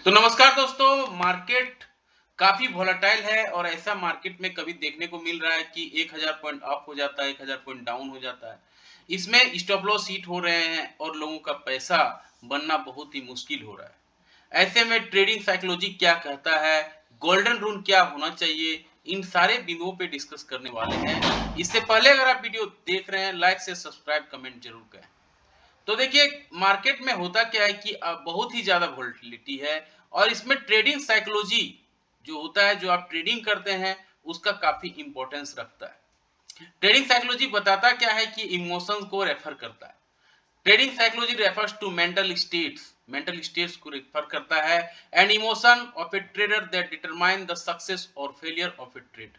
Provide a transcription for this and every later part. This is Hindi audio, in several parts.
तो नमस्कार दोस्तों, मार्केट काफी वोलेटाइल है और ऐसा मार्केट में कभी देखने को मिल रहा है कि 1000 पॉइंट अप हो जाता है, 1000 पॉइंट डाउन हो जाता है। इसमें स्टॉप लॉस हिट हो रहे हैं और लोगों का पैसा बनना बहुत ही मुश्किल हो रहा है। ऐसे में ट्रेडिंग साइकोलॉजी क्या कहता है, गोल्डन रूल क्या होना चाहिए, इन सारे बिंदुओं पे डिस्कस करने वाले हैं। इससे पहले अगर आप वीडियो देख रहे हैं, लाइक से सब्सक्राइब कमेंट जरूर करें। तो देखिए, मार्केट में होता क्या है कि बहुत ही ज्यादा वोलेटिलिटी है और इसमें ट्रेडिंग साइकोलॉजी जो होता है, जो आप ट्रेडिंग करते हैं, उसका काफी इंपॉर्टेंस रखता है। ट्रेडिंग साइकोलॉजी बताता क्या है कि इमोशंस को रेफर करता है। Trading psychology refers to mental states को रेफर करता है and emotion of a trader that determine the success और फेलियर ऑफ ए ट्रेड।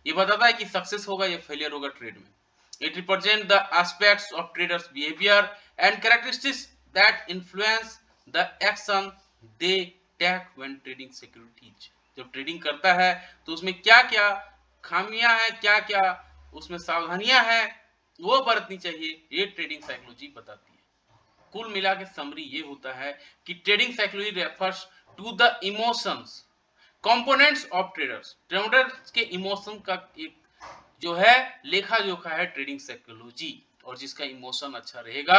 ये बताता है कि सक्सेस होगा या फेलियर होगा ट्रेड में। It represents the aspects of traders' behavior and characteristics that influence the action they take when trading securities. जब ट्रेडिंग करता है तो उसमें क्या क्या खामियां हैं, क्या क्या उसमें सावधानियां हैं, वो बरतनी चाहिए, ये ट्रेडिंग साइकोलॉजी बताती है। कुल मिला के समरी ये होता है कि trading psychology refers to the emotions components of traders के इमोशन का एक जो है लेखा जोखा है ट्रेडिंग साइकोलॉजी। और जिसका इमोशन अच्छा रहेगा,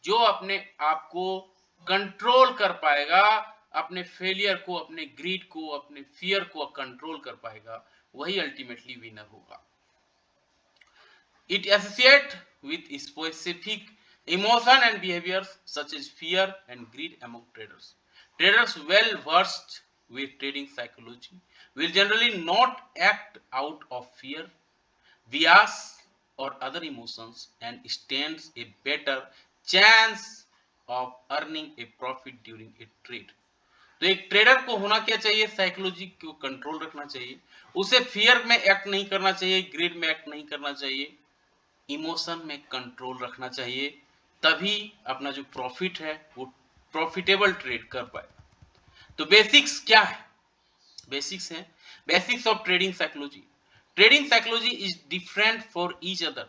जो अपने आप को कंट्रोल कर पाएगा, अपने फेलियर को, अपने ग्रीड को, अपने फियर को कंट्रोल कर पाएगा, वही अल्टीमेटली विनर होगा। It associate with specific emotion and behaviours such as fear and greed among traders. Traders well versed with trading psychology will generally not act out of fear, bias or other emotions and stands a better chance of earning a profit during a trade. तो एक ट्रेडर को होना क्या चाहिए, साइकोलॉजी को कंट्रोल रखना चाहिए, उसे फियर में एक्ट नहीं करना चाहिए, ग्रीड में एक्ट नहीं करना चाहिए, इमोशन में कंट्रोल रखना चाहिए, तभी अपना जो प्रॉफिट है वो प्रॉफिटेबल ट्रेड कर पाए। तो बेसिक्स क्या है? बेसिक्स हैं, basics of trading psychology. Trading psychology is different for each other.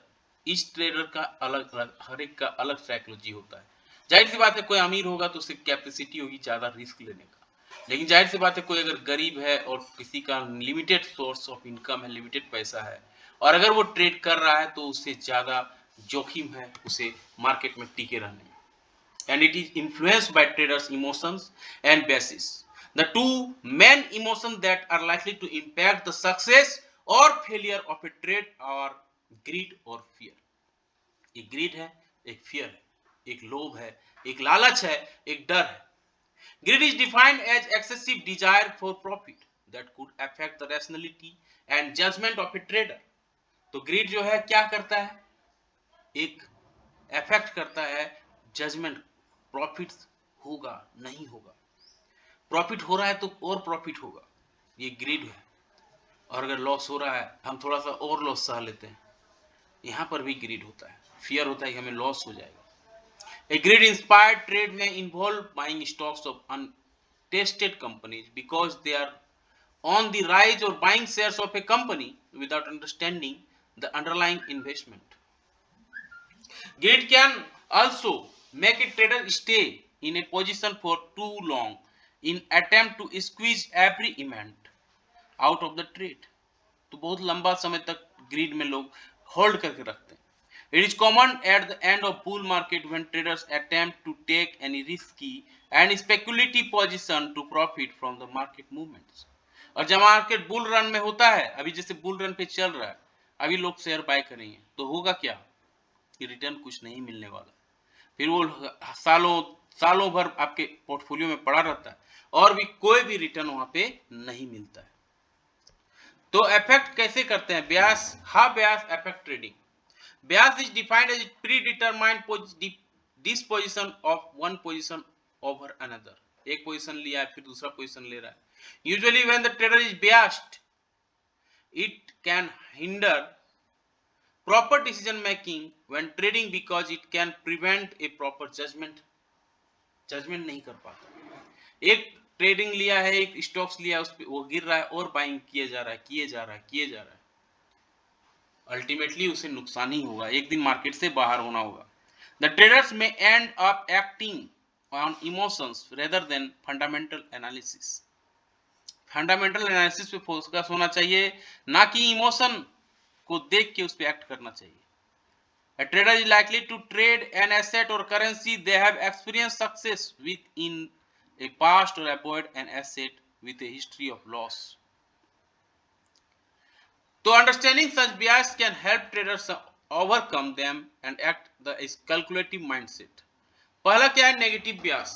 Each trader का अलग अलग, हर एक का अलग साइकोलॉजी होता है। जाहिर सी बात है, कोई अमीर होगा तो उसकी कैपेसिटी होगी ज्यादा रिस्क लेने का, लेकिन जाहिर सी बात है कोई अगर गरीब है और किसी का लिमिटेड सोर्स ऑफ इनकम है, लिमिटेड पैसा है, और अगर वो ट्रेड कर रहा है तो उससे ज्यादा जोखिम है उसे मार्केट में टिके रहने में। And it is influenced by traders' emotions and basis. The two main emotions that are likely to impact the success or failure of a trade are greed or fear. एक greed है, एक fear है, एक लोभ है, एक लालच है, एक डर है। Greed is defined as excessive desire for profit that could affect the rationality and judgment of a trader. तो greed जो है क्या करता है, एक अफेक्ट करता है जजमेंट, प्रॉफिट होगा नहीं होगा, प्रॉफिट हो रहा है तो और प्रॉफिट होगा, ये ग्रीड है। और अगर लॉस हो रहा है, हम थोड़ा सा और लॉस सह लेते हैं, यहाँ पर भी ग्रीड होता है, फियर होता है कि हमें लॉस हो जाएगा। ए ग्रीड इंस्पायर्ड ट्रेड में involve buying stocks of untested companies because they are on the rise or buying shares of a company without understanding the underlying investment. Greed can also make a trader stay in a position for too long in attempt to squeeze every amount out of the trade. तो बहुत लंबा समय तक ग्रीड में लोग होल्ड करके रखते हैं। It is common at the end of bull market when traders attempt to take any risky and speculative position to profit from the market movements. और जब मार्केट बुल रन में होता है, अभी जैसे बुल रन पे चल रहा है, अभी लोग शेयर बाय करेंगे, तो होगा क्या कि रिटर्न कुछ नहीं मिलने वाला, फिर वो सालों सालों भर आपके पोर्टफोलियो में पड़ा रहता है और भी कोई भी रिटर्न वहां पे नहीं मिलता है। तो अफेक्ट कैसे करते हैं bias? How bias affect trading? Bias is defined as predetermined disposition of one position over another. एक पोजिशन लिया है, फिर दूसरा पोजिशन ले रहा है। Usually when the trader is biased, it can hinder proper decision making when trading because it can prevent a proper judgment नहीं कर पाता। एक ट्रेडिंग लिया है, एक स्टॉक्स लिया है, उस पे वो गिर रहा है और बाइंग किए जा रहा है, अल्टीमेटली उसे नुकसान ही होगा, एक दिन मार्केट से बाहर होना होगा। द ट्रेडर्स में and up acting on emotions rather than fundamental analysis. Fundamental analysis पे फोकस होना चाहिए, ना कि इमोशन को देख के उस पे एक्ट करना चाहिए. A trader is likely to trade an asset or currency they have experienced success with in a past or avoid an asset with a history of loss. So understanding such bias can help traders overcome them and act the calculative mindset. पहला क्या है? Negative bias.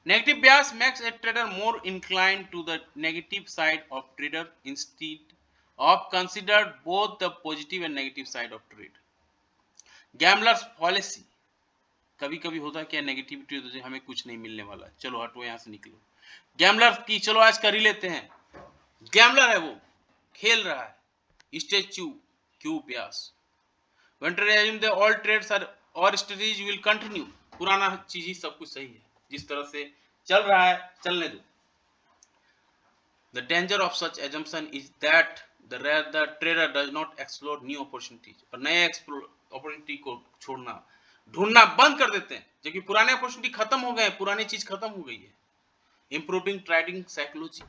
Negative bias makes a trader more inclined to the negative side of trader instead of consider both the positive and negative side of trade. Gamblers fallacy. कभी कभी होता है क्या, नेगेटिविटी होती है, हमें कुछ नहीं मिलने वाला, चलो हटो यहाँ से निकलो. गैम्बलर की चलो आज कर ही लेते हैं. गैम्बलर है वो, खेल रहा है. Statue Q Beas. When traders the all trades are or strategies will continue. पुराना चीज ही सब कुछ सही है, जिस तरह से चल रहा है चलने दो. The danger of such assumption is that the trader does not explore new opportunities. और नए अपॉर्चुनिटी को छोड़ना, ढूंढना बंद कर देते हैं, जबकि पुराने अपॉर्चुनिटी खत्म हो गए, पुरानी चीज खत्म हो गई है. Improving trading psychology.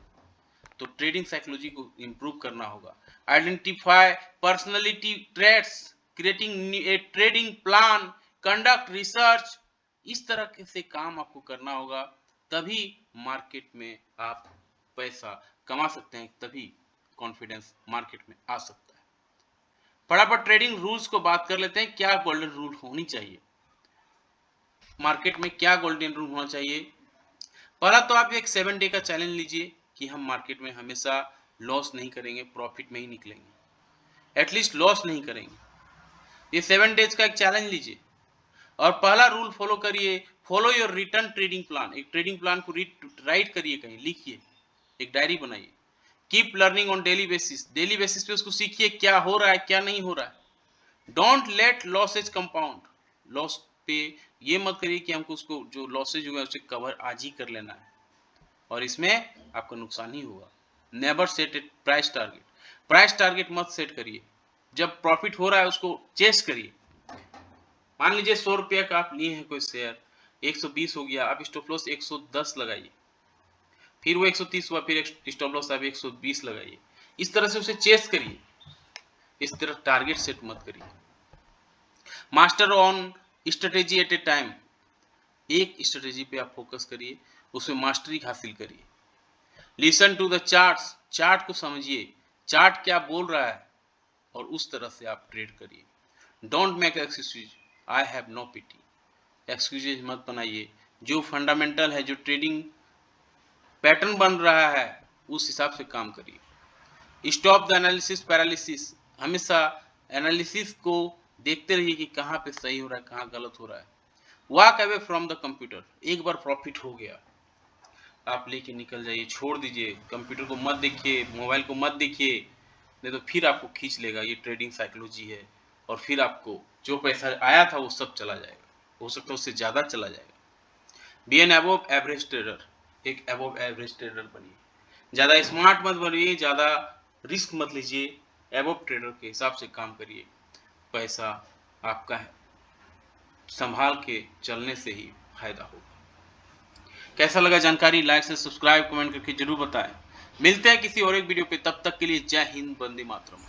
तो ट्रेडिंग साइकोलॉजी को इंप्रूव करना होगा. Identify personality trades, creating a trading plan, conduct research. इस तरह से काम आपको करना होगा, तभी मार्केट में आप पैसा कमा सकते हैं, तभी कॉन्फिडेंस मार्केट में आ सकता है. फटाफट ट्रेडिंग रूल्स को बात कर लेते हैं. क्या गोल्डन रूल होनी चाहिए मार्केट में? क्या गोल्डन रूल होना चाहिए? पहला तो आप एक 7 डे का चैलेंज लीजिए कि हम मार्केट में हमेशा लॉस नहीं करेंगे, प्रॉफिट में ही निकलेंगे, एटलीस्ट लॉस नहीं करेंगे. ये 7 डेज का एक चैलेंज लीजिए और पहला रूल फॉलो करिए. Follow your return trading plan. एक ट्रेडिंग प्लान को राइट करिए, कहीं लिखिए, एक डायरी बनाइए. Keep learning on daily basis. Daily basis पे उसको सीखिए, क्या हो रहा है क्या नहीं हो रहा है. Don't let losses compound. Loss पे ये मत करिए कि हमको उसको जो लॉसेज हुआ है उसे कवर आज ही कर लेना है और इसमें आपका नुकसान ही होगा. नेवर सेट ए प्राइस टारगेट. प्राइस टारगेट मत सेट करिए. जब प्रॉफिट हो रहा है उसको चेस करिए. मान लीजिए 100 रुपया का आप लिए हैं कोई शेयर, 120 हो गया, आप स्टॉप लॉस 110 लगाइए, फिर वो 130 हुआ, फिर स्टॉप लॉस आप 120 लगाइए. इस तरह से उसे चेस करिए, इस तरह टारगेट सेट मत करिए. Master on strategy at a time. एक स्ट्रेटेजी पे आप फोकस करिए, उसमें मास्टरी हासिल करिए. Listen to the charts. Chart को समझिए, चार्ट क्या बोल रहा है और उस तरह से आप ट्रेड करिए. Don't make excuses. I have no pity. Excuses मत बनाइए. जो फंडामेंटल है, जो ट्रेडिंग पैटर्न बन रहा है, उस हिसाब से काम करिए. Stop the analysis paralysis. हमेशा एनालिसिस को देखते रहिए कि कहाँ पे सही हो रहा है, कहाँ गलत हो रहा है. Walk away from the computer. एक बार प्रॉफिट हो गया, आप लेके निकल जाइए, छोड़ दीजिए. कंप्यूटर को मत देखिए, मोबाइल को मत देखिए, नहीं तो फिर आपको खींच लेगा. ये ट्रेडिंग साइकोलॉजी है और फिर आपको जो पैसा आया था वो सब चला जाएगा, हो सकता है उससे ज्यादा चला जाएगा. Be an above average trader. एक अबव एवरेज ट्रेडर बनिए. ज्यादा स्मार्ट मत बनिए, ज्यादा रिस्क मत लीजिए, अबव ट्रेडर के हिसाब से काम करिए. पैसा आपका है, संभाल के चलने से ही फायदा होगा. कैसा लगा जानकारी? लाइक से सब्सक्राइब कमेंट करके जरूर बताएं. मिलते हैं किसी और एक वीडियो पे, तब तक के लिए जय हिंद, वंदे मातरम.